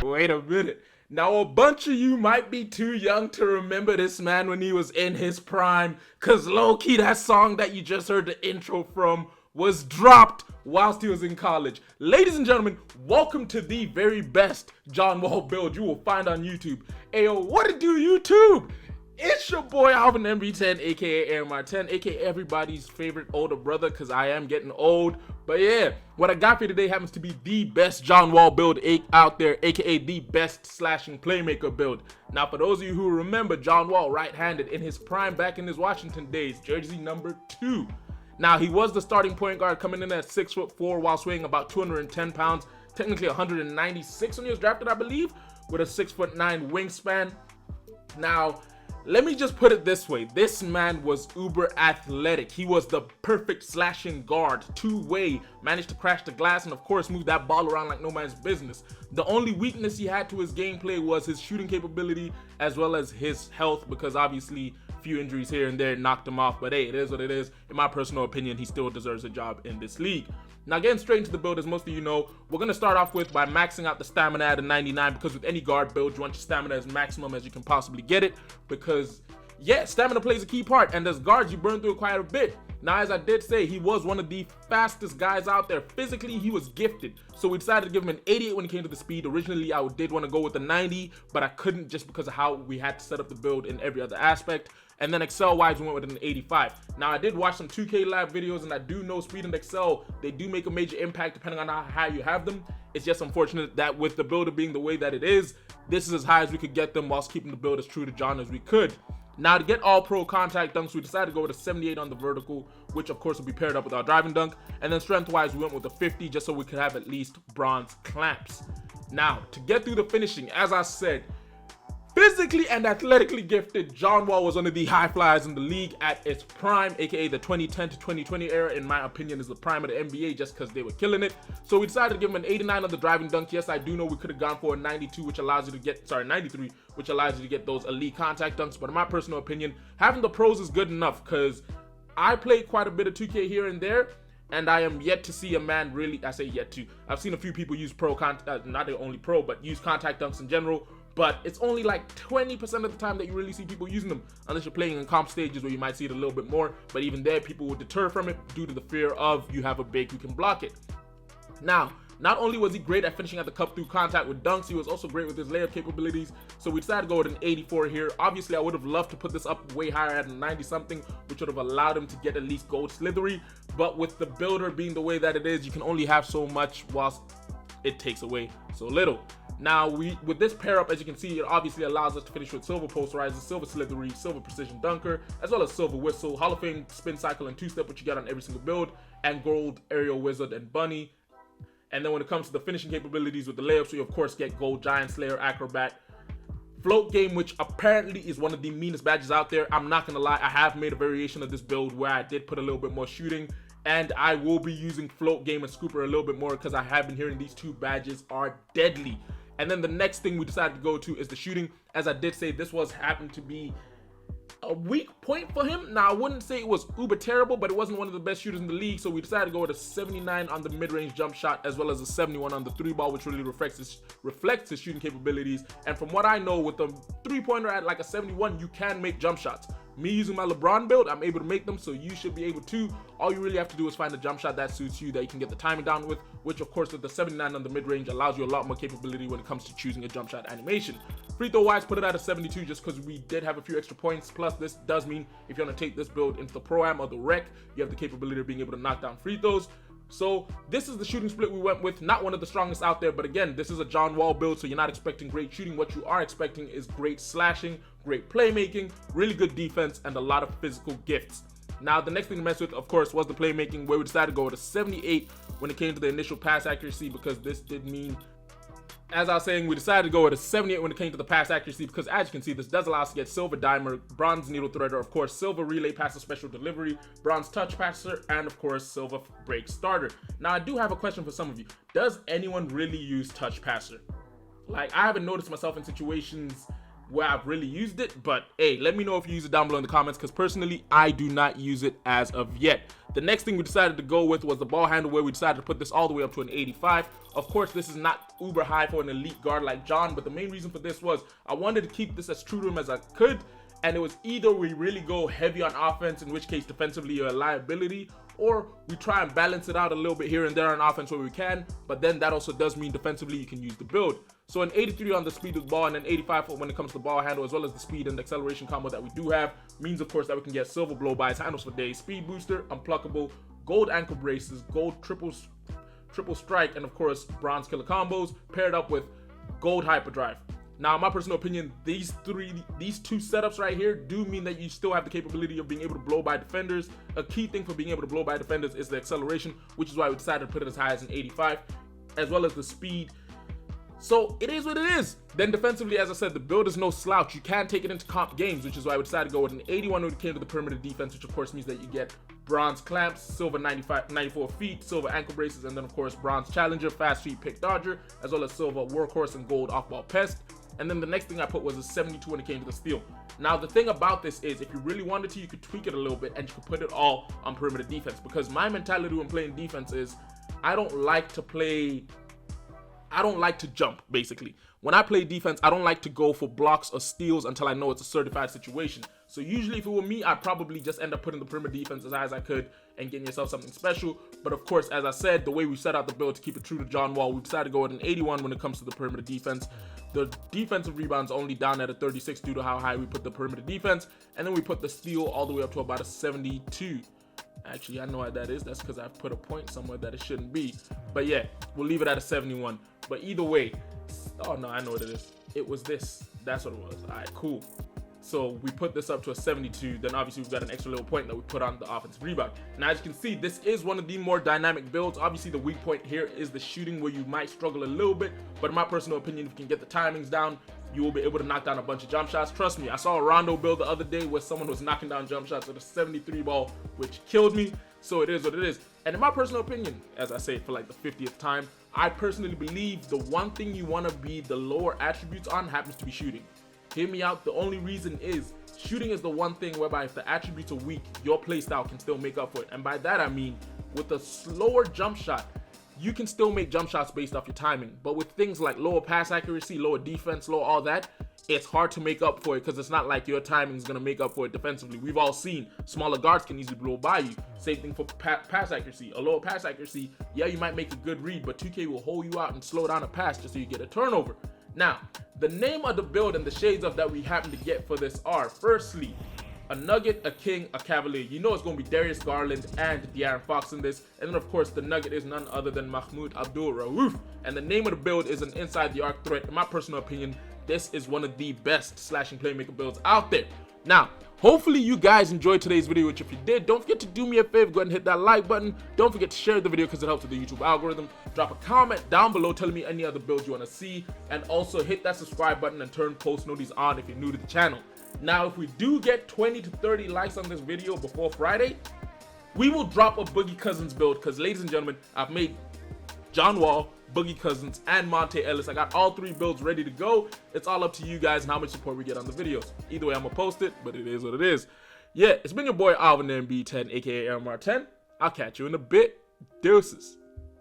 Wait a minute. Now, a bunch of you might be too young to remember this man when he was in his prime, cause low-key that song that you just heard the intro from was dropped whilst he was in college. Ladies and gentlemen, welcome to the very best John Wall build you will find on YouTube. Ayo, what it do, YouTube? It's your boy Alvin MB10, aka AMR10, aka everybody's favorite older brother, because I am getting old. But yeah, what I got for you today happens to be the best John Wall build out there, aka the best slashing playmaker build. Now, for those of you who remember John Wall right-handed in his prime back in his Washington days, jersey number 2. Now, he was the starting point guard, coming in at 6'4" while weighing about 210 pounds, technically 196 when he was drafted, I believe, with a 6'9" wingspan. Now, let me just put it this way. This man was uber athletic. He was the perfect slashing guard, two-way, managed to crash the glass and of course move that ball around like no man's business. The only weakness he had to his gameplay was his shooting capability as well as his health, because obviously a few injuries here and there knocked him off. But hey, it is what it is. In my personal opinion, he still deserves a job in this league. Now, getting straight into the build, as most of you know, we're going to start off with by maxing out the stamina at a 99, because with any guard build, you want your stamina as maximum as you can possibly get it, because, yeah, stamina plays a key part, and as guards, you burn through it quite a bit. Now, as I did say, he was one of the fastest guys out there. Physically, he was gifted, so we decided to give him an 88 when it came to the speed. Originally, I did want to go with a 90, but I couldn't just because of how we had to set up the build in every other aspect. And then Excel-wise, we went with an 85. Now, I did watch some 2K Lab videos, and I do know speed and Excel, they do make a major impact depending on how high you have them. It's just unfortunate that with the builder being the way that it is, this is as high as we could get them whilst keeping the build as true to John as we could. Now, to get all pro contact dunks, we decided to go with a 78 on the vertical, which of course will be paired up with our driving dunk. And then strength-wise, we went with a 50 just so we could have at least bronze clamps. Now, to get through the finishing, as I said, physically and athletically gifted, John Wall was one of the high flyers in the league at its prime, aka the 2010 to 2020 era. In my opinion, is the prime of the NBA just because they were killing it. So we decided to give him an 89 on the driving dunk. Yes, I do know we could have gone for a 92, which allows you to get, 93, which allows you to get those elite contact dunks. But in my personal opinion, having the pros is good enough, because I played quite a bit of 2K here and there, and I am yet to see a man really, I say yet to, I've seen a few people use not the only pro, but use contact dunks in general. But it's only like 20% of the time that you really see people using them, unless you're playing in comp stages where you might see it a little bit more. But even there, people will deter from it due to the fear of you have a big who can block it. Now, not only was he great at finishing at the cup through contact with dunks, he was also great with his layup capabilities. So we decided to go with an 84 here. Obviously, I would have loved to put this up way higher at a 90-something, which would have allowed him to get at least gold slithery. But with the builder being the way that it is, you can only have so much whilst it takes away so little. Now, with this pair up, as you can see, it obviously allows us to finish with silver posterizer, silver slithery, silver precision dunker, as well as silver whistle, Hall of Fame spin cycle and two-step, which you get on every single build, and gold aerial wizard and bunny. And then when it comes to the finishing capabilities with the layups, we of course get gold giant slayer, acrobat, float game, which apparently is one of the meanest badges out there. I'm not gonna lie, I have made a variation of this build where I did put a little bit more shooting, and I will be using float game and scooper a little bit more because I have been hearing these two badges are deadly. And then the next thing we decided to go to is the shooting. As I did say, this happened to be a weak point for him. Now, I wouldn't say it was uber terrible, but it wasn't one of the best shooters in the league. So we decided to go with a 79 on the mid-range jump shot, as well as a 71 on the three ball, which really reflects his shooting capabilities. And from what I know, with the three-pointer at like a 71, you can make jump shots. Me using my LeBron build, I'm able to make them, so you should be able to. All you really have to do is find a jump shot that suits you, that you can get the timing down with, which of course with the 79 on the mid-range allows you a lot more capability when it comes to choosing a jump shot animation. Free throw wise, put it at a 72 just because we did have a few extra points. Plus, this does mean if you want to take this build into the Pro-Am or the Rec, you have the capability of being able to knock down free throws. So this is the shooting split we went with. Not one of the strongest out there, but again, this is a John Wall build, so you're not expecting great shooting. What you are expecting is great slashing, great playmaking, really good defense, and a lot of physical gifts. Now, the next thing to mess with, of course, was the playmaking, where we decided to go with a 78 when it came to the initial pass accuracy, because this did mean, as I was saying, we decided to go with a 78 when it came to the pass accuracy, because as you can see, this does allow us to get silver dimer, bronze needle threader, of course, silver relay passer special delivery, bronze touch passer, and of course, silver break starter. Now, I do have a question for some of you. Does anyone really use touch passer? Like, I haven't noticed myself in situations where I've really used it, but hey, let me know if you use it down below in the comments, because personally, I do not use it as of yet. The next thing we decided to go with was the ball handle, where we decided to put this all the way up to an 85. Of course, this is not uber high for an elite guard like John, but the main reason for this was I wanted to keep this as true to him as I could, and it was either we really go heavy on offense, in which case defensively you're a liability, or we try and balance it out a little bit here and there on offense where we can, but then that also does mean defensively you can use the build. So an 83 on the speed of the ball and an 85 when it comes to the ball handle, as well as the speed and the acceleration combo that we do have, means of course that we can get silver blow bys, handles for days, speed booster, unpluckable, gold ankle braces, gold triple strike, and of course bronze killer combos paired up with gold hyperdrive. Now, in my personal opinion, these two setups right here do mean that you still have the capability of being able to blow by defenders. A key thing for being able to blow by defenders is the acceleration, which is why we decided to put it as high as an 85, as well as the speed. So it is what it is. Then defensively, as I said, the build is no slouch. You can take it into comp games, which is why we decided to go with an 81 when it came to the perimeter defense, which of course means that you get bronze clamps, silver 94 feet, silver ankle braces, and then of course bronze challenger, fast feet pick dodger, as well as silver workhorse and gold off-ball pest. And then the next thing I put was a 72 when it came to the steal. Now the thing about this is, if you really wanted to, you could tweak it a little bit and you could put it all on perimeter defense, because my mentality when playing defense is I don't like to jump, basically. When I play defense, I don't like to go for blocks or steals until I know it's a certified situation. So usually if it were me, I'd probably just end up putting the perimeter defense as high as I could and getting yourself something special. But of course, as I said, the way we set out the build to keep it true to John Wall, we decided to go with an 81 when it comes to the perimeter defense. The defensive rebounds only down at a 36 due to how high we put the perimeter defense. And then we put the steal all the way up to about a 72. Actually, I know why that is. That's because I've put a point somewhere that it shouldn't be. But yeah, we'll leave it at a 71. But either way, oh no, I know what it is. It was this. That's what it was. All right, cool. So we put this up to a 72. Then obviously we've got an extra little point that we put on the offensive rebound. Now, as you can see, this is one of the more dynamic builds. Obviously, the weak point here is the shooting, where you might struggle a little bit. But in my personal opinion, if you can get the timings down, you will be able to knock down a bunch of jump shots. Trust me, I saw a Rondo build the other day where someone was knocking down jump shots with a 73 ball, which killed me. So it is what it is. And in my personal opinion, as I say it for like the 50th time, I personally believe the one thing you want to be the lower attributes on happens to be shooting. Hear me out. The only reason is shooting is the one thing whereby if the attributes are weak, your playstyle can still make up for it. And by that I mean, with a slower jump shot, you can still make jump shots based off your timing. But with things like lower pass accuracy, lower defense, lower all that, it's hard to make up for it, because it's not like your timing is going to make up for it defensively. We've all seen smaller guards can easily blow by you. Same thing for pass accuracy. A lower pass accuracy, yeah, you might make a good read, but 2K will hold you out and slow down a pass just so you get a turnover. Now, the name of the build and the shades of that we happen to get for this are, firstly, a Nugget, a King, a Cavalier. You know it's going to be Darius Garland and De'Aaron Fox in this. And then, of course, the Nugget is none other than Mahmoud Abdul-Rauf. And the name of the build is an inside the arc threat. In my personal opinion, this is one of the best slashing playmaker builds out there. Now, hopefully you guys enjoyed today's video, which if you did, don't forget to do me a favor, go ahead and hit that like button. Don't forget to share the video because it helps with the YouTube algorithm. Drop a comment down below telling me any other builds you want to see. And also hit that subscribe button and turn post notifications on if you're new to the channel. Now, if we do get 20 to 30 likes on this video before Friday, we will drop a Boogie Cousins build, because ladies and gentlemen, I've made John Wall, Boogie Cousins, and Monte Ellis. I got all three builds ready to go. It's all up to you guys and how much support we get on the videos. Either way, I'm gonna post it, but it is what it is. Yeah, it's been your boy Alvin MB10, aka MR10. I'll catch you in a bit. Deuces.